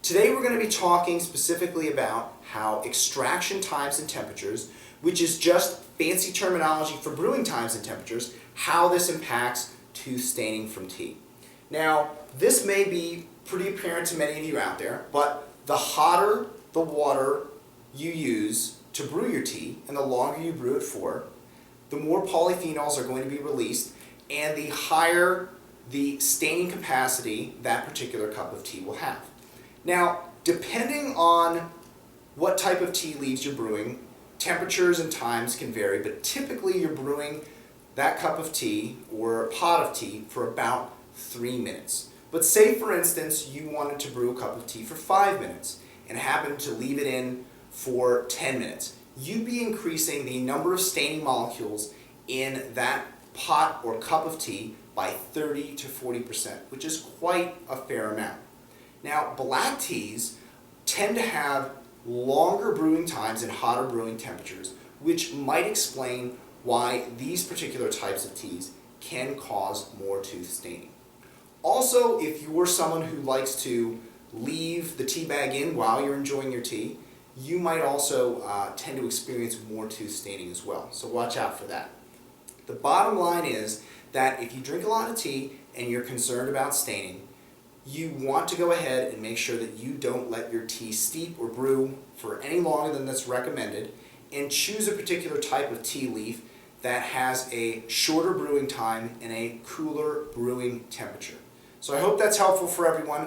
Today we're going to be talking specifically about how extraction times and temperatures, which is just fancy terminology for brewing times and temperatures, how this impacts tooth staining from tea. Now, this may be pretty apparent to many of you out there, but the hotter the water you use to brew your tea, and the longer you brew it for, the more polyphenols are going to be released, and the higher the staining capacity that particular cup of tea will have. Now, depending on what type of tea leaves you're brewing, temperatures and times can vary, but typically you're brewing that cup of tea or pot of tea for about 3 minutes. But say, for instance, you wanted to brew a cup of tea for 5 minutes and happened to leave it in for 10 minutes. You'd be increasing the number of staining molecules in that pot or cup of tea by 30 to 40%, which is quite a fair amount. Now, black teas tend to have longer brewing times and hotter brewing temperatures, which might explain why these particular types of teas can cause more tooth staining. Also, if you're someone who likes to leave the tea bag in while you're enjoying your tea, you might also tend to experience more tooth staining as well, so watch out for that. The bottom line is that if you drink a lot of tea and you're concerned about staining, you want to go ahead and make sure that you don't let your tea steep or brew for any longer than that's recommended, and choose a particular type of tea leaf that has a shorter brewing time and a cooler brewing temperature. So I hope that's helpful for everyone.